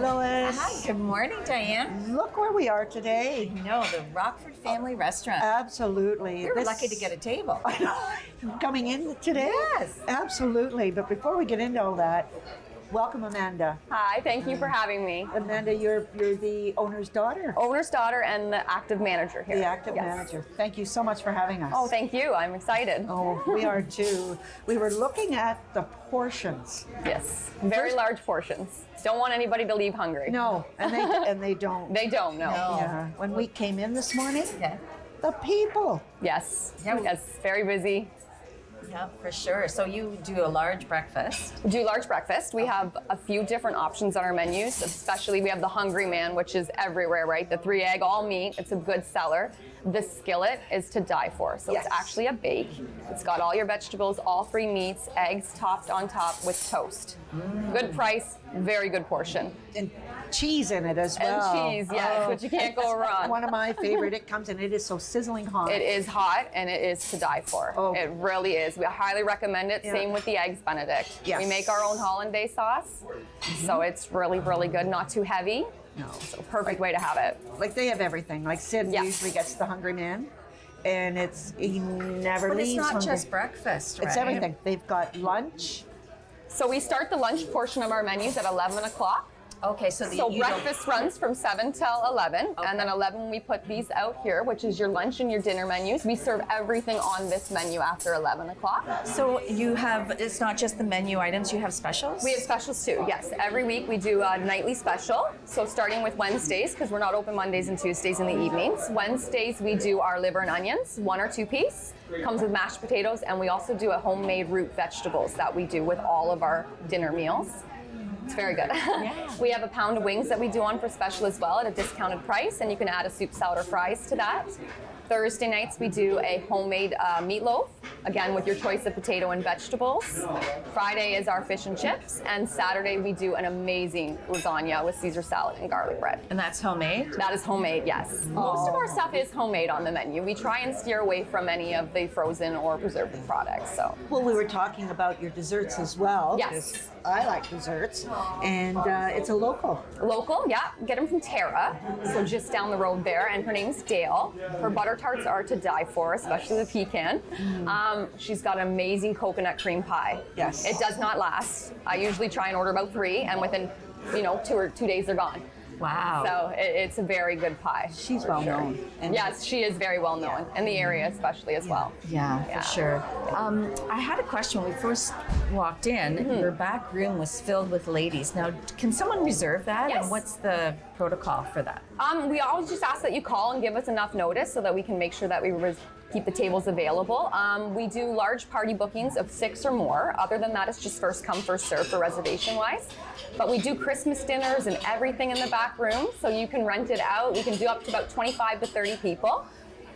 Lois. Hi, good morning, Diane. Look where we are today. No, the Rockford family restaurant. Absolutely. We were lucky to get a table. I know. Coming in today? Yes. Absolutely. But before we get into all that, welcome, Amanda. Hi, thank you for having me. Amanda, you're the owner's daughter. Owner's daughter and the active manager here. The active Yes. manager. Thank you so much for having us. Oh, thank you. I'm excited. Oh, we are too. We were looking at the portions. Yes, very large portions. Don't want anybody to leave hungry. No, and they don't. They don't, no. No. Yeah. When we came in this morning, Yeah, the people. Yes, Yeah. yes, very busy. yeah, for sure. So you do a large breakfast. We do large breakfast. We have a few different options on our menus, especially we have the Hungry Man, which is everywhere, right? The 3-egg all meat, it's a good seller. The skillet is to die for. So Yes. it's actually a bake. It's got all your vegetables, all 3 meats, eggs topped on top with toast. Good price, very good portion. And cheese in it as And well. cheese, yes, which you can't go wrong. One of my favorite. It comes and it is so sizzling hot. It is hot and it is to die for. Oh. It really is. We highly recommend it. Yeah. Same with the eggs Benedict. Yes. We make our own hollandaise sauce. So it's really, really good. Not too heavy. No. So perfect way to have it. Like they have everything. Like Sid Yeah. usually gets the Hungry Man, and he never But leaves it's not hungry. just breakfast, right? It's everything. They've got lunch. So we start the lunch portion of our menus at 11 o'clock. Okay, so So breakfast runs from 7 till 11, and then Okay. 11 we put these out here, which is your lunch and your dinner menus. We serve everything on this menu after 11 o'clock. So you have, it's not just the menu items, you have specials? We have specials too, yes. Every week we do a nightly special. So starting with Wednesdays, because we're not open Mondays and Tuesdays in the evenings. Wednesdays we do our liver and onions, 1 or 2 piece. Comes with mashed potatoes, and we also do a homemade root vegetables that we do with all of our dinner meals. It's very good. We have a pound of wings that we do on for special as well at a discounted price, and you can add a soup, salad, or fries to that. Thursday nights we do a homemade meatloaf, again with your choice of potato and vegetables. Friday is our fish and chips, and Saturday we do an amazing lasagna with Caesar salad and garlic bread. And that's homemade? That is homemade, yes. Most of our stuff is homemade on the menu. We try and steer away from any of the frozen or preserved products. So Well, we were talking about your desserts as well. Yes. 'Cause I like desserts, and it's a local. local, yeah, get them from Tara, so just down the road there, and her name's Dale. Her butter tarts are to die for, especially the pecan. She's got an amazing coconut cream pie. Yes. It does not last. I usually try and order about 3, and within 2 days they're gone. Wow. So it's a very good pie. She's for well sure. known. And Yes, she is very well known in the area, especially as well. Yeah, Yeah. for sure. I had a question when we first walked in. Your back room was filled with ladies. Now, can someone reserve that? Yes. And what's the protocol for that? We always just ask that you call and give us enough notice so that we can make sure that we keep the tables available. We do large party bookings of 6 or more. Other than that, it's just first come, first serve for reservation wise. But we do Christmas dinners and everything in the back room, so you can rent it out. We can do up to about 25 to 30 people.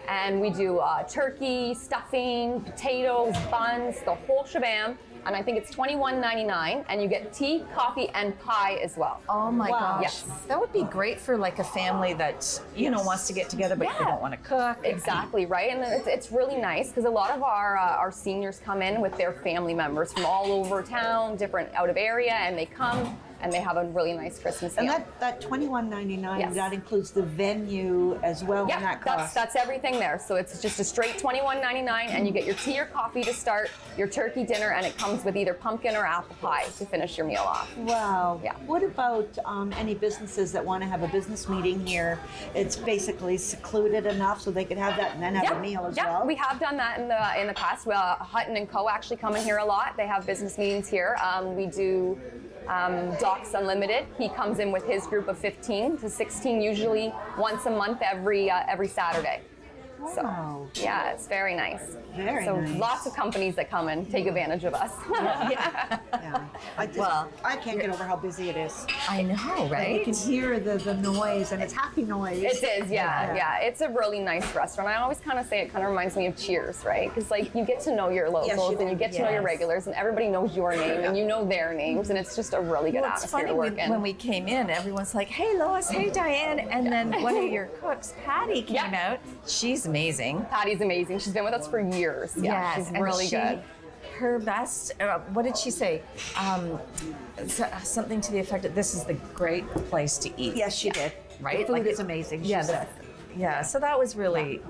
And we do turkey, stuffing, potatoes, buns, the whole shabam. And I think it's $21.99, and you get tea, coffee, and pie as well. Oh my Wow. gosh. Yes. That would be great for like a family that, wants to get together but they Yeah. don't want to cook. Exactly, right? And it's really nice because a lot of our seniors come in with their family members from all over town, different out of area, and they come and they have a really nice Christmas And meal. that $21.99, Yes. that includes the venue as well. And Yeah, that that's cost. that's everything there. So it's just a straight $21.99, and you get your tea or coffee to start, your turkey dinner, and it comes with either pumpkin or apple pie to finish your meal off. Wow. Yeah. What about any businesses that want to have a business meeting here? It's basically secluded enough so they could have that and then have a meal as well. We have done that in the past. Hutton and Co. actually come in here a lot. They have business meetings here. We do Docs Unlimited. He comes in with his group of 15 to 16, usually once a month, every Saturday. Wow. So yeah, it's very nice. Very so nice. lots of companies that come and take advantage of us. Yeah. Well, I can't get over how busy it is. I know, You right? can hear the noise, and it's happy noise. It is, yeah. It's a really nice restaurant. I always kind of say it kind of reminds me of Cheers, right? Because like you get to know your locals and you get to know your Yes. regulars, and everybody knows your name and you know their names, and it's just a really good Well, it's atmosphere funny to work in. when we came in, everyone's like, "Hey, Lois, hey, Diane," and then one of your cooks, Patty, came Yeah. out. She's amazing. Patty's amazing. She's been with us for years. Yeah, Yes, she's and really she good. her best. What did she say? Something to the effect that this is the great place to eat. Yes, she did. Right? The food Like is amazing, she said. Yeah, so that was really...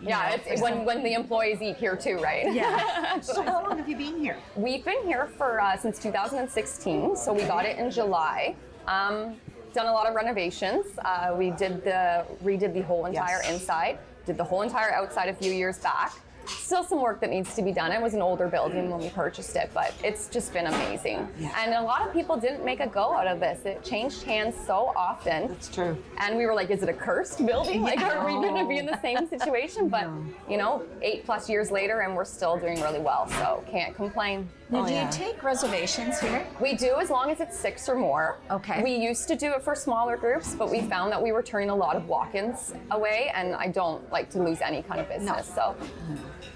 Yeah, it's when the employees eat here too, right? Yeah. So how long have you been here? We've been here for since 2016, so we got it in July. Done a lot of renovations. We redid the whole entire inside, did the whole entire outside a few years back. Still some work that needs to be done. It was an older building when we purchased it, but it's just been amazing. Yeah. And a lot of people didn't make a go out of this. It changed hands so often. That's true. And we were like, is it a cursed building? Like, are we going to be in the same situation? But, 8+ years later, and we're still doing really well, so can't complain. Now, do you take reservations here? We do, as long as it's 6 or more. Okay. We used to do it for smaller groups, but we found that we were turning a lot of walk-ins away, and I don't like to lose any kind of business. So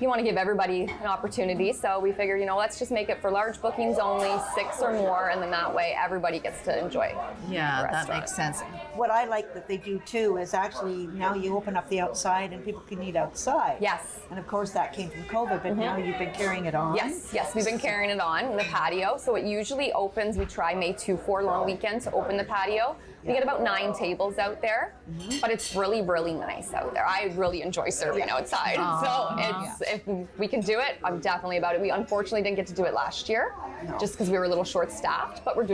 you want to give everybody an opportunity. So we figured, let's just make it for large bookings only, 6 or more, and then that way everybody gets to enjoy. Yeah, the that restaurant. makes sense. What I like that they do too is actually now you open up the outside and people can eat outside. Yes. And of course that came from COVID, but now you've been carrying it on. Yes, we've been carrying it on in the patio. So it usually opens, we try May 4 long weekend to open the patio. We get about 9 tables out there, but it's really, really nice out there. I really enjoy serving outside. So if we can do it, I'm definitely about it. We unfortunately didn't get to do it last year, just because we were a little short-staffed, but we're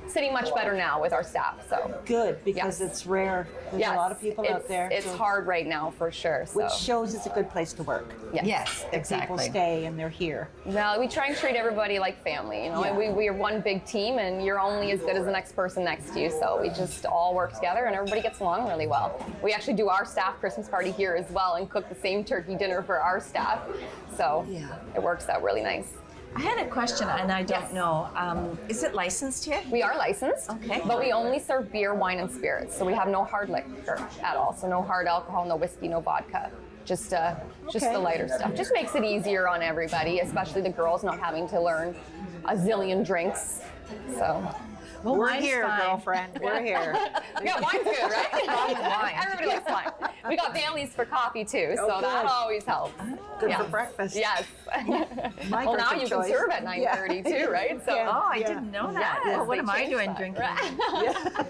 sitting much better now with our staff. So Good, because Yes. it's rare. There's a lot of people out there. It's so- hard right now for sure. So. Which shows it's a good place to work. Yes, If exactly. people stay and they're here. Well, we try and treat everybody like family. Yeah. We are one big team, and you're only as good as the next person next to you. So we just all work together, and everybody gets along really well. We actually do our staff Christmas party here as well, and cook the same turkey dinner for our staff. So it works out really nice. I had a question, and I don't Yes. know. Is it licensed here? We are licensed, Okay. but we only serve beer, wine, and spirits. So we have no hard liquor at all. So no hard alcohol, no whiskey, no vodka. Just the lighter stuff. Just makes it easier on everybody, especially the girls not having to learn a zillion drinks. So. Well, We're mine's here, fine. girlfriend. We're here. Yeah, wine's good, right? wine. Everybody likes wine. We got Bailey's for coffee too, so Oh, that good. always helps. Good Yes. for breakfast. Yes. My Well, now perfect you choice. can serve at 9:30 too, right? So. Yeah. Oh, I didn't know that. Yes, Well, what they am I changed doing that. drinking? Right.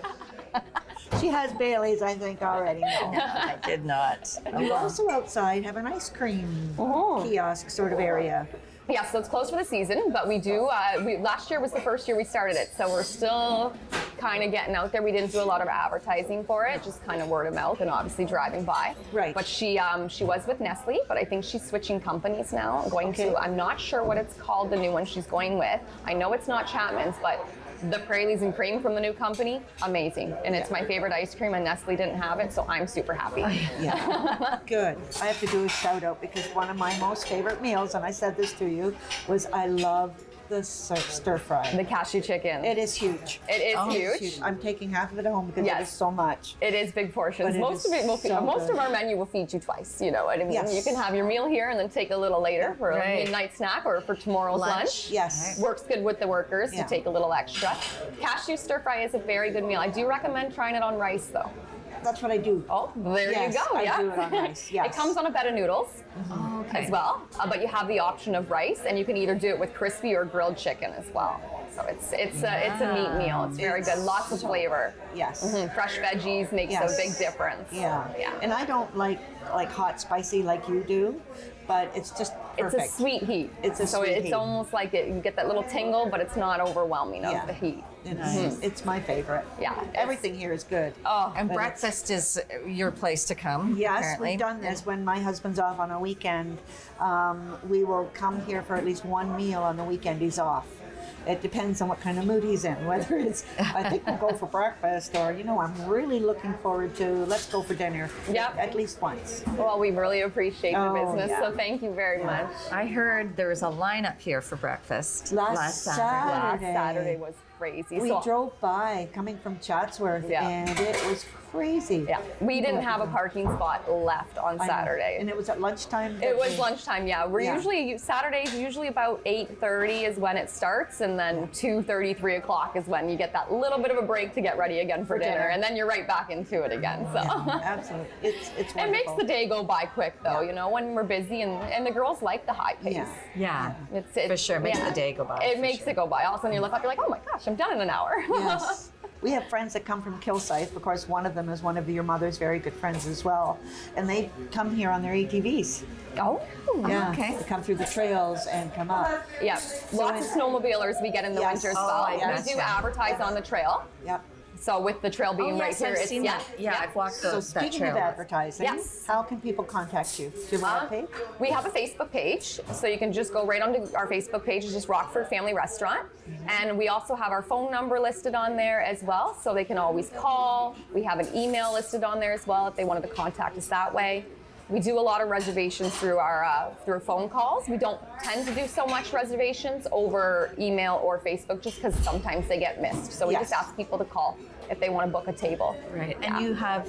She has Bailey's, I think, already. No. I did not. You also outside have an ice cream kiosk sort of area. Yeah, so it's closed for the season, but we do. Last year was the first year we started it, so we're still kind of getting out there. We didn't do a lot of advertising for it, just kind of word of mouth and obviously driving by. Right. But she was with Nestle, but I think she's switching companies now. Going to, I'm not sure what it's called, the new one she's going with. I know it's not Chapman's, but the Praline and Cream from the new company, amazing. And it's my favorite ice cream, and Nestle didn't have it, so I'm super happy. Yeah. Good. I have to do a shout out because one of my most favorite meals, and I said this to you, was I love the stir fry. The cashew chicken. It is huge. It is It's huge. I'm taking half of it home because it Yes. is so much. It is big portions. But it Most is of it will so most good. of our menu will feed you twice. You know what I mean? Yes. You can have your meal here and then take a little later for Right. a midnight snack or for tomorrow's lunch. Yes. Works good with the workers Yeah. to take a little extra. Cashew stir fry is a very good meal. I do recommend trying it on rice though. That's what I do. Oh, there Yes, you go. I Yeah. do it on rice, yes. It comes on a bed of noodles as well, but you have the option of rice, and you can either do it with crispy or grilled chicken as well. So it's a meat meal. It's very good. Lots of flavor. Yes. Fresh veggies makes Yes. a big difference. Yeah. Yeah. And I don't like hot spicy like you do, but it's just perfect. It's a sweet heat. It's a so sweet it's heat. almost like you get that little tingle, but it's not overwhelming Yeah. of the heat. It's my favorite. Yeah, Everything here is good. Oh, And But breakfast is your place to come. Yes, apparently. we've done this when my husband's off on a weekend. We will come here for at least one meal on the weekend he's off. It depends on what kind of mood he's in. Whether it's, I think we'll go for breakfast, or I'm really looking forward to, let's go for dinner. Yep. At least once. well, we really appreciate the Oh, business, yeah. so thank you very much. I heard there was a lineup here for breakfast Last Saturday. Last Saturday. Saturday was crazy. We drove by coming from Chatsworth, Yeah. and it was crazy. Yeah, we didn't have a parking spot left on I know. Saturday. And it was at lunchtime. It was lunchtime, yeah. We're Yeah. usually, Saturdays usually about 8:30 is when it starts, and then 2:30, 3 o'clock is when you get that little bit of a break to get ready again for dinner, and then you're right back into it again. So Absolutely. It's wonderful. it makes the day go by quick though, you know, when we're busy, and the girls like the high pace. Yeah. Yeah. It's For sure, makes yeah. the day go by, It for makes sure. it go by. All of a sudden you look up, you're like, oh my gosh, I'm done in an hour. Yes. We have friends that come from Kilsyth. Of course, one of them is one of your mother's very good friends as well. And they come here on their ATVs. Oh, Yeah. okay. They come through the trails and come up. yeah. Lots of snowmobilers we get in the Yes. winter as Oh, well. yes. We do advertise on the trail. Yep. So with the trail being right yes, here, I've it's seen that. Yeah, I've walked So that speaking trail. of advertising, Yes. how can people contact you? Do you have a page? We have a Facebook page, so you can just go right onto our Facebook page. It's just Rockford Family Restaurant. And we also have our phone number listed on there as well, so they can always call. We have an email listed on there as well if they wanted to contact us that way. We do a lot of reservations through our through phone calls. We don't tend to do so much reservations over email or Facebook just because sometimes they get missed. So we Yes. just ask people to call if they want to book a table. Right. Yeah. And you have,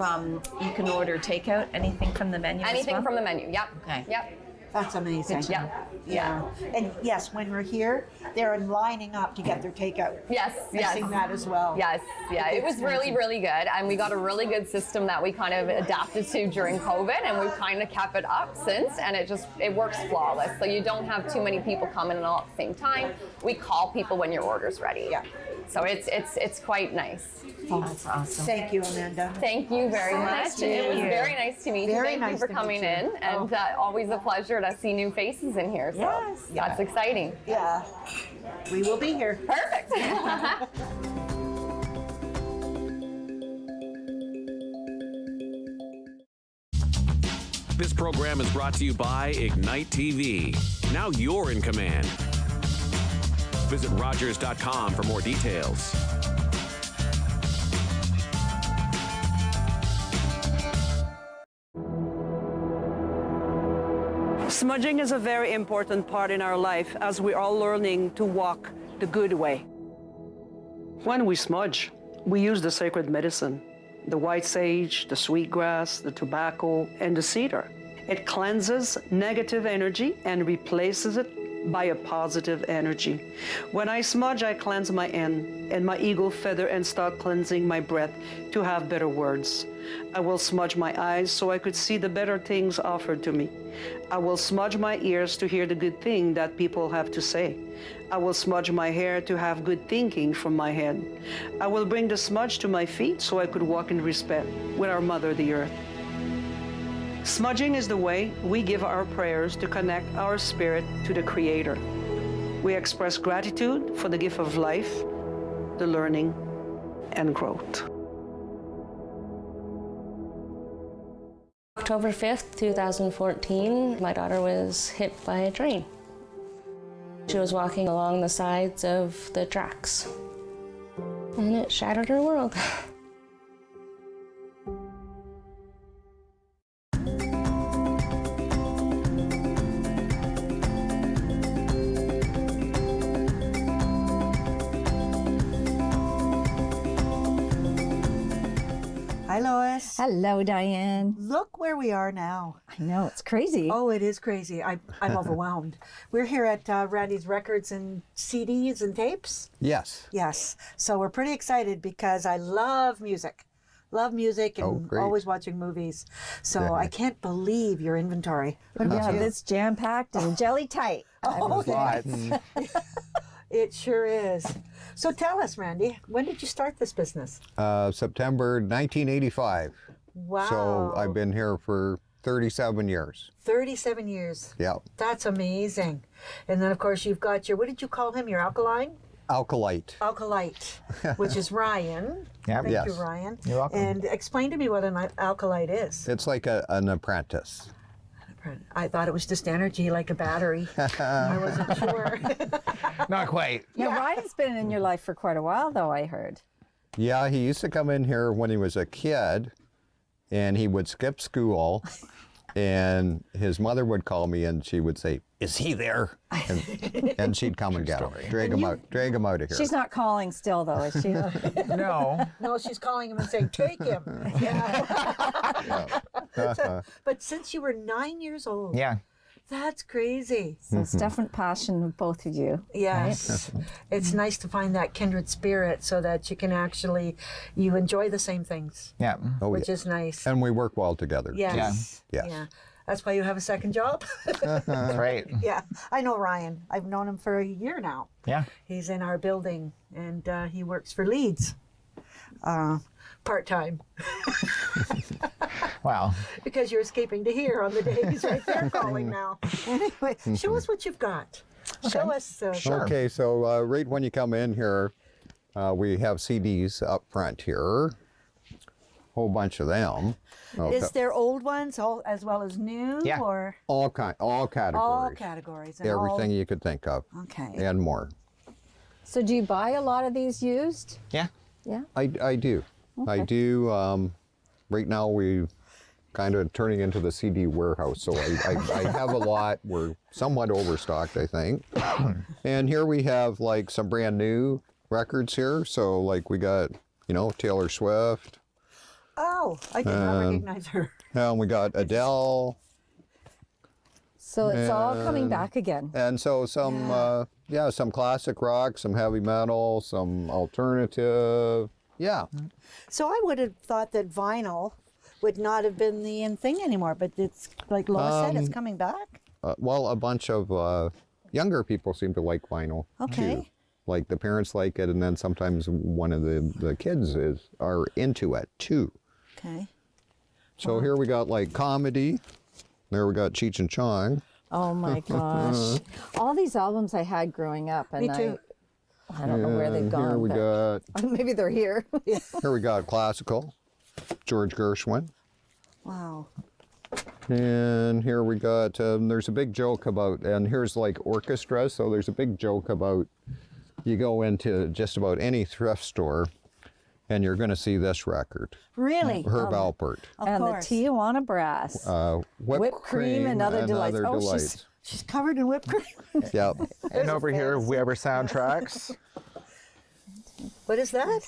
you can order takeout, anything from the menu Anything as well? from the menu. Yep. Okay. Yep. That's amazing. Yeah. Yeah. And yes, when we're here, they're lining up to get their takeout. Yes. I've Yes. seen that as well. Yes, yeah, it was really, amazing. really good. And we got a really good system that we kind of adapted to during COVID, and we've kind of kept it up since, and it works flawless. So you don't have too many people coming in all at the same time. We call people when your order's ready. Yeah. So it's quite nice. That's awesome. Thank you, Amanda. Thank you very So much. nice to It meet was you. very nice to meet you. Very Thank nice you for to meet coming you. in, and always a pleasure to see new faces in here. So Yes. that's exciting. Yeah. We will be here. Perfect. This program is brought to you by Ignite TV. Now you're in command. Visit Rogers.com for more details. Smudging is a very important part in our life as we're all learning to walk the good way. When we smudge, we use the sacred medicine, the white sage, the sweetgrass, the tobacco, and the cedar. It cleanses negative energy and replaces it by a positive energy. When I smudge, I cleanse my end and my eagle feather and start cleansing my breath to have better words. I will smudge my eyes so I could see the better things offered to me. I will smudge my ears to hear the good thing that people have to say. I will smudge my hair to have good thinking from my head. I will bring the smudge to my feet so I could walk in respect with our Mother, the Earth. Smudging is the way we give our prayers to connect our spirit to the Creator. We express gratitude for the gift of life, the learning, and growth. October 5th, 2014, my daughter was hit by a train. She was walking along the sides of the tracks, and it shattered her world. Hi, Lois. Hello, Diane. Look where we are now. I know, it's crazy. Oh, it is crazy. I'm overwhelmed. We're here at Randy's Records and CDs and tapes. Yes. Yes. So we're pretty excited because I love music. Love music and great. always watching movies. So Yeah. I can't believe your inventory. Yeah, it's jam-packed and jelly tight. Lots. It sure is. So tell us, Randy, when did you start this business? September 1985. Wow. So I've been here for 37 years. 37 years. Yeah. That's amazing. And then, of course, you've got your, what did you call him? Your alkaline? Alkalite. Alkalite, which is Ryan. Yeah. Thank Yes. you, Ryan. You're welcome. And explain to me what an alkalite is. It's like an apprentice. I thought it was just energy, like a battery. I wasn't sure. Not quite. Now, Ryan's been in your life for quite a while, though, I heard. Yeah, he used to come in here when he was a kid, and he would skip school, and his mother would call me, and she would say, is he there? And she'd come and get him, drag him out of here. She's not calling still, though, is she? No. No, she's calling him and saying, take him. But since you were 9 years old. Yeah. That's crazy. So it's definite passion of both of you. Yes. It's nice to find that kindred spirit so that you can actually, you enjoy the same things, Yeah. Oh, which yeah. is nice. And we work well together. Yes. Yes. Yeah. That's why you have a second job? That's right. Yeah. I know Ryan. I've known him for a year now. Yeah. He's in our building and he works for Leeds part-time. Wow. Because you're escaping to here on the day he's right there calling now. Anyway, show us what you've got. Show us. Okay, so right when you come in here, we have CDs up front here. Whole bunch of them. Okay. Is there old ones as well as new? Yeah. Or all categories. all categories. And Everything you could think of. Okay. And more. So do you buy a lot of these used? Yeah. Yeah. I do. Okay. I do. Right now we kind of turning into the CD warehouse, so I have a lot. We're somewhat overstocked, I think. And here we have like some brand new records here. So like we got, Taylor Swift. Oh, I did not recognize her. And we got Adele. So it's all coming back again. And so some, some classic rock, some heavy metal, some alternative. Yeah. So I would have thought that vinyl would not have been the in thing anymore, but it's like Lois said, it's coming back. Well, a bunch of younger people seem to like vinyl Okay. too. Like the parents like it, and then sometimes one of the kids are into it too. Okay. So here we got like comedy. There we got Cheech and Chong. Oh my gosh. All these albums I had growing up, and Me too. I don't know where they've gone. Here we got Maybe they're here. here we got classical, George Gershwin. Wow. And here we got, there's a big joke about, and here's like orchestra, so there's a big joke about, you go into just about any thrift store, and you're going to see this record. Really? Herb Alpert. Of And course. the Tijuana Brass. Whipped cream and other delights. Oh, delights. She's covered in whipped cream. Yep. And over here, Weber Soundtracks. What is that?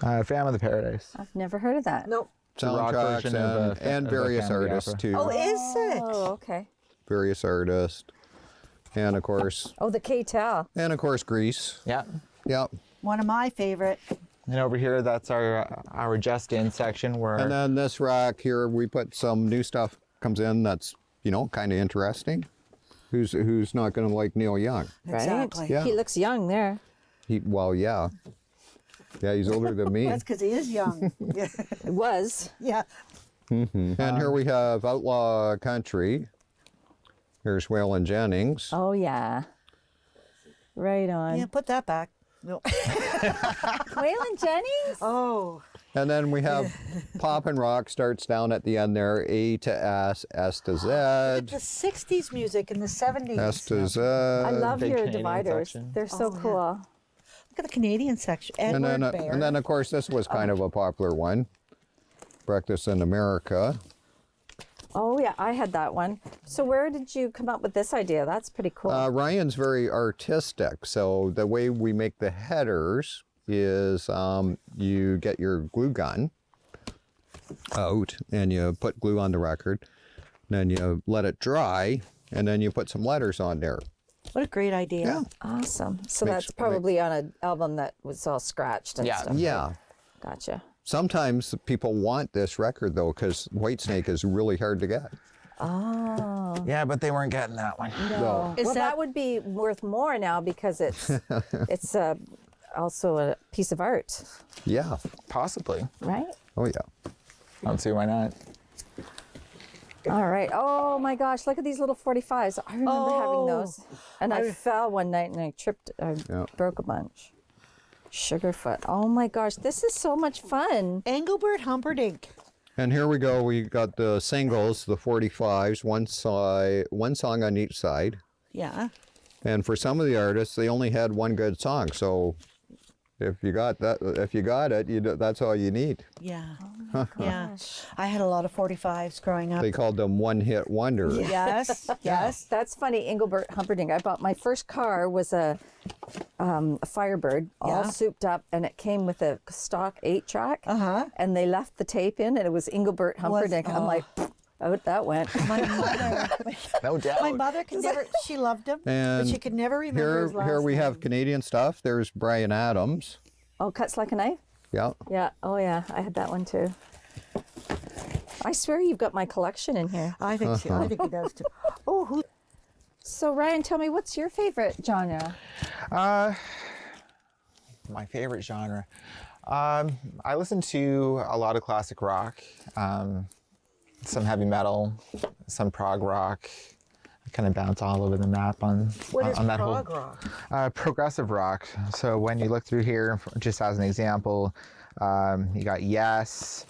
Phantom of the Paradise. I've never heard of that. Nope. rock Soundtracks version of and the various Phantom of the artists Opera. too. Oh, is it? Oh, okay. Various artists. And of course, Oh, the K-Tel. Grease. Yeah. Yep. One of my favorite. And over here, that's our just in section where. And then this rack here, we put some new stuff comes in that's, kind of interesting. Who's not going to like Neil Young? Right? Exactly. Yeah. He looks young there. Yeah. Yeah, he's older than me. That's because he is young. Yeah. It was. Yeah. And here we have Outlaw Country. Here's Waylon Jennings. Oh, yeah. Right on. Yeah, put that back. No. Waylon Jennings? Oh. And then we have Pop and Rock starts down at the end there. A to S, S to Z, The 60s music and the 70s. S to Z. I love Big your Canadian dividers. section. They're so Oh, yeah. cool. Look at the Canadian section. and Edward then, Bear. and then, of course, this was kind of a popular one. Breakfast in America. Oh, yeah, I had that one. So where did you come up with this idea? That's pretty cool. Ryan's very artistic. So the way we make the headers is you get your glue gun out and you put glue on the record. Then you let it dry and then you put some letters on there. What a great idea. Yeah. Awesome. So Makes- that's probably on an album that was all scratched and Yeah. stuff. Yeah. Gotcha. Sometimes people want this record though because Whitesnake is really hard to get. Oh. Yeah, but they weren't getting that one. No. Is Well, that- that would be worth more now because it's also a piece of art, Yeah. Possibly. right? Oh yeah. I don't see why not. All right. Oh my gosh, look at these little 45s. I remember having those. And I fell one night and I tripped, Yeah. broke a bunch. Sugarfoot. Oh my gosh, this is so much fun. Engelbert Humperdinck. And here we go. We got the singles, the 45s, one song on each side. Yeah. And for some of the artists, they only had one good song. So if you got it, that's all you need. Yeah. Yeah. I had a lot of 45s growing up. They called them one-hit wonders. Yes, yes. That's funny, Engelbert Humperdinck. I bought my first car was a Firebird, all souped up, and it came with a stock 8-track. And they left the tape in, and it was Engelbert Humperdinck. I'm like, out that went. My mother, No doubt. my mother could never. She loved him, And but she could never remember his last here we name. have Canadian stuff. There's Bryan Adams. Oh, Cuts Like a Knife? Yeah. Yeah. Oh, yeah. I had that one too. I swear you've got my collection in here. I think so. I think he does too. Oh, who? So, Ryan, tell me, what's your favorite genre? My favorite genre. I listen to a lot of classic rock, some heavy metal, some prog rock. I kind of bounce all over the map on that prog whole rock? progressive rock. So when you look through here, just as an example, you got Yes,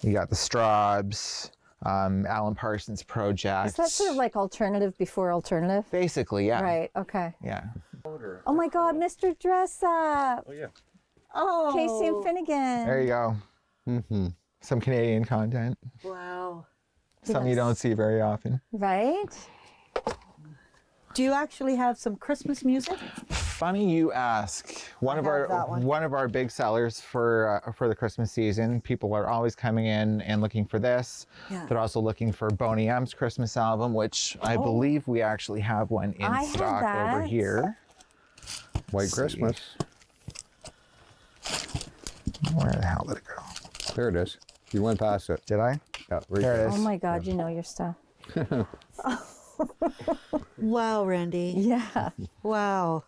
you got the Strawbs, Alan Parsons Project. Is that sort of like alternative before alternative? Basically, yeah. Right. Okay. Yeah. Oh my God, Mr. Dress Up. Oh, yeah. Oh, Casey and Finnegan. There you go. Mm-hmm. Some Canadian content. Wow. Some you don't see very often. Right? Do you actually have some Christmas music? Funny you ask. One of that one. our big sellers for the Christmas season. People are always coming in and looking for this. Yeah. They're also looking for Boney M's Christmas album, which I believe we actually have one in I had stock over that. here. White Christmas. Where the hell did it go? There it is. You went past it. Did I? Yeah, right There it there. is. Oh my God, you know your stuff. Wow, Randy. Yeah. Wow.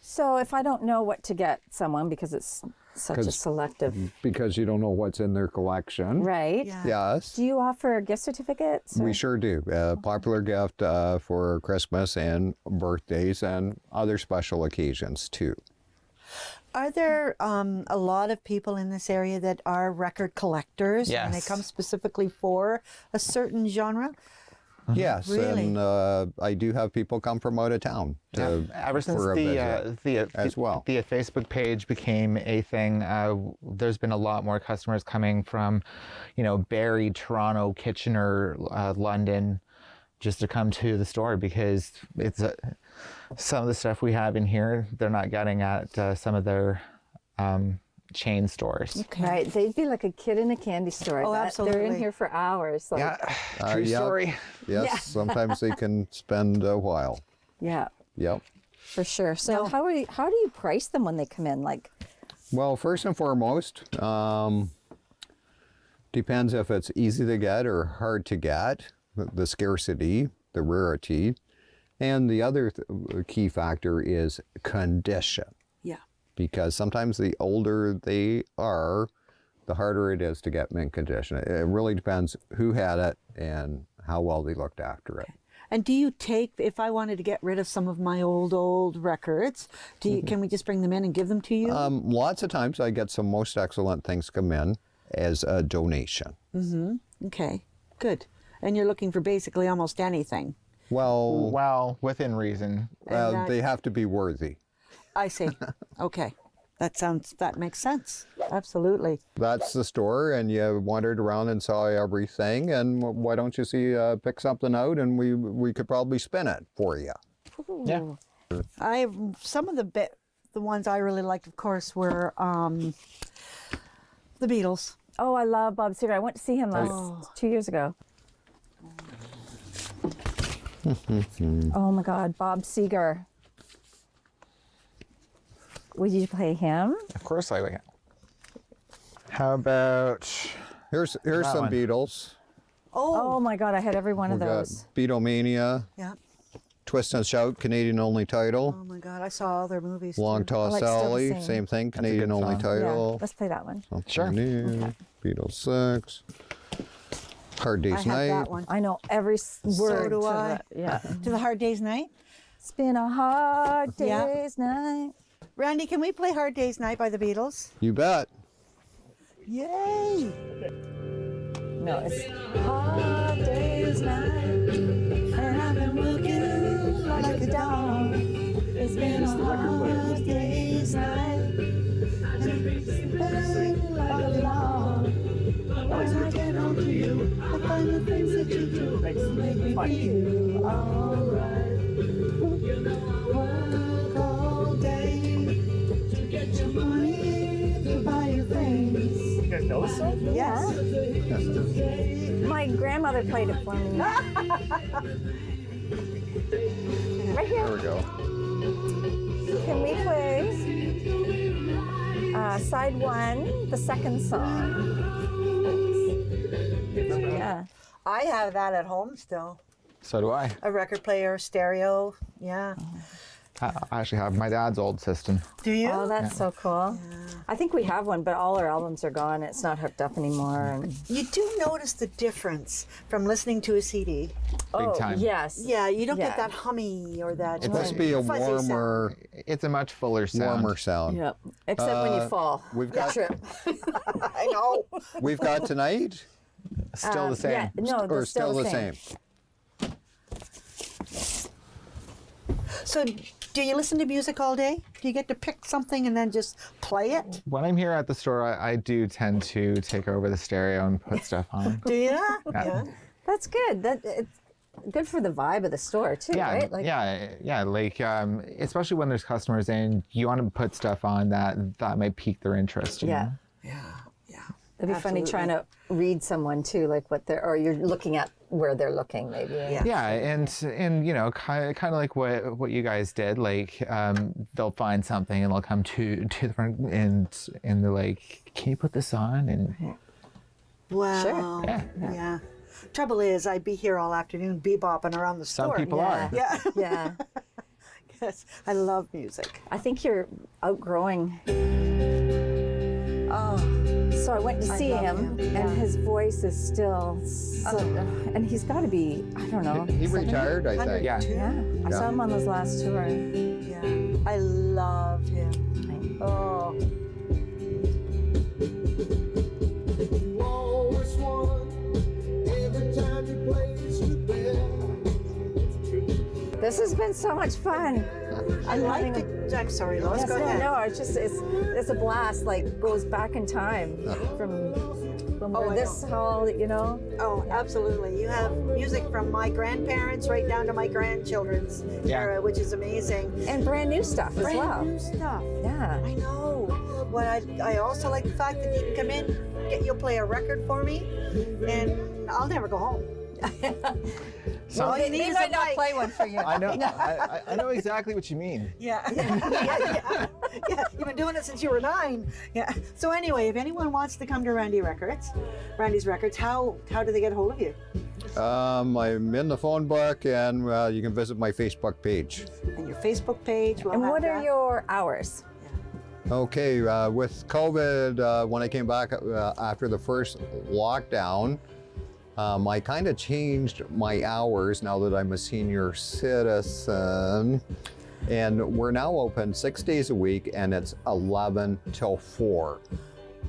So if I don't know what to get someone because it's such a 'Cause- selective, Because you don't know what's in their collection. right? Yeah. Yes. Do you offer gift certificates? We or- sure do. Popular gift for Christmas and birthdays and other special occasions too. Are there a lot of people in this area that are record collectors and they Yes. come specifically for a certain genre? Yes, Really? and I do have people come from out of town to, Ever since for a the visit as well. the Facebook page became a thing, there's been a lot more customers coming from, Barrie, Toronto, Kitchener, London, just to come to the store because it's some of the stuff we have in here they're not getting at some of their chain stores. Right, they'd be like a kid in a candy store. Oh, They're in absolutely. here for hours. Like, Yeah, true yeah. story. Yes, sometimes they can spend a while. yeah, Yep. for sure. So how do you price them when they come in? Like, Well, first and foremost, depends if it's easy to get or hard to get, the scarcity, the rarity. And the other key factor is condition. Yeah. Because sometimes the older they are, the harder it is to get mint condition. It really depends who had it and how well they looked after it. And do you take, if I wanted to get rid of some of my old records, can we just bring them in and give them to you? Lots of times I get some most excellent things come in as a donation. Okay, good. And you're looking for basically almost anything. Well, Well, within reason. And they have to be worthy. I see. Okay. That makes sense. Absolutely. That's the store, and you wandered around and saw everything, and why don't you pick something out, and we could probably spin it for you. Yeah. Some of the ones I really liked, of course, were the Beatles. oh, I love Bob Seger. I went to see him 2 years ago. Oh my God, Bob Seger. Would you play him? Of course I would. How about Here's some one. Beatles. Oh my God, I had every one We of got those. Beatlemania, Yeah. Twist and Shout, Canadian only title. Oh my God, I saw all their movies. Long too. Toss like Still the Sally, Same. same thing, a good Canadian only song. Yeah, title. let's play that one. Something Sure. New, Beatles 6. Hard I Day's have Night. that one. I know every word. do to I. that. Yeah. To the Hard Day's Night. It's been a hard Yeah. day's night. Randy, can we play Hard Day's Night by the Beatles? You bet. Yay! No, it's hard day's night, and I've been working like a dog. It's been a hard day's night, and it's been like a long. nice. Fun. You guys know this song? Yes. My grandmother played it for me. Right There here. we go. Can we play side one, the second song? Yeah. I have that at home still. So do I. A record player, stereo. Yeah. I actually have my dad's old system. Do you? Oh, that's so cool. I think we have one, but all our albums are gone. It's not hooked up anymore. And You do notice the difference from listening to a CD. Big time. yes. Yeah, you don't Yeah. get that hummy or that. It must be a fuzzy sound. warmer It's a much fuller sound. Yep. Except when you fall. We've got Trip. I know. we've got tonight, Still the same. Yeah, no, or they're still the same. So, do you listen to music all day? Do you get to pick something and then just play it? When I'm here at the store, I do tend to take over the stereo and put stuff on. Do you? Yeah. That's good. It's good for the vibe of the store too, Yeah, right? Like, yeah. Like, especially when there's customers in, you want to put stuff on that might pique their interest. you Yeah. know? It'd be funny trying to read someone too, like what they're, or you're looking at where they're looking, maybe. Yeah, and you know, kind of like what you guys did. Like, they'll find something and they'll come to the front and they're like, "Can you put this on?" And Wow. Sure. Yeah. Trouble is, I'd be here all afternoon bebopping around the some store. people Yeah. are. Yeah. Yeah. Yes. I love music. I think you're outgrowing. Oh. So I went to see love him, him. and his voice is still, so, and he's got to be, I don't know. He 70? retired, I think. Yeah. Yeah, I saw him on his last tour. Yeah. I love him. Oh. This has been so much fun. I like it. I'm sorry, Lois. Yes, Go ahead. no, it's just it's a blast. Like goes back in time from when Oh, we're I this tall, you know. Oh, absolutely. You have music from my grandparents right down to my grandchildren's era, which is amazing. And brand new stuff as well. Brand new stuff. Yeah. I know. What I also like the fact that you can come in, you'll play a record for me, and I'll never go home. All you need They is might a not mic. play one for you. I know. I know exactly what you mean. Yeah. Yeah. You've been doing it since you were 9. Yeah. So anyway, if anyone wants to come to Randy's Records, how do they get a hold of you? I'm in the phone book, and you can visit my Facebook page. And your Facebook page. We'll And have what are that. your hours? Okay, with COVID, when I came back after the first lockdown, I kind of changed my hours now that I'm a senior citizen. And we're now open 6 days a week, and it's 11 till 4.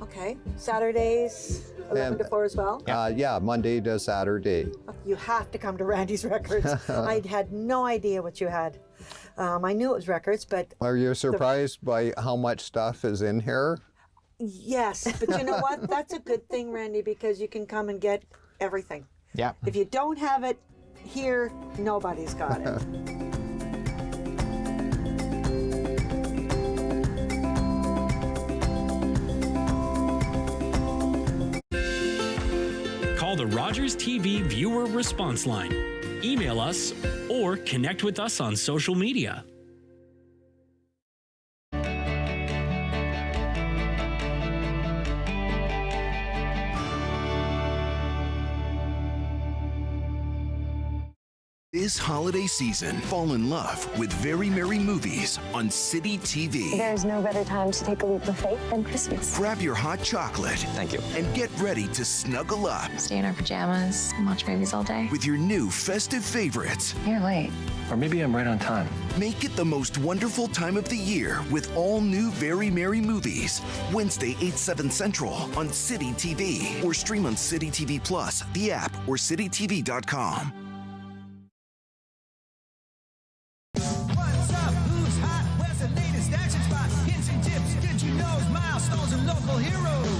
Okay. Saturdays, 11 to 4 as well? Yeah, Monday to Saturday. You have to come to Randy's Records. I had no idea what you had. I knew it was records, but Are you surprised by how much stuff is in here? yes. But you know what? That's a good thing, Randy, because you can come and get everything. Yeah. If you don't have it here, nobody's got it. Call the Rogers TV viewer response line, email us, or connect with us on social media. This holiday season, fall in love with Very Merry Movies on City TV. There's no better time to take a leap of faith than Christmas. Grab your hot chocolate. Thank you. And get ready to snuggle up Stay in our pajamas and watch movies all day. with your new festive favorites. You're late. Or maybe I'm right on time. Make it the most wonderful time of the year with all new Very Merry Movies. Wednesday, 8/7 Central on City TV. Or stream on City TV Plus, the app, or citytv.com. What's up? Who's hot? Where's the latest action spot? Hints and tips, did you know? Milestones and local heroes.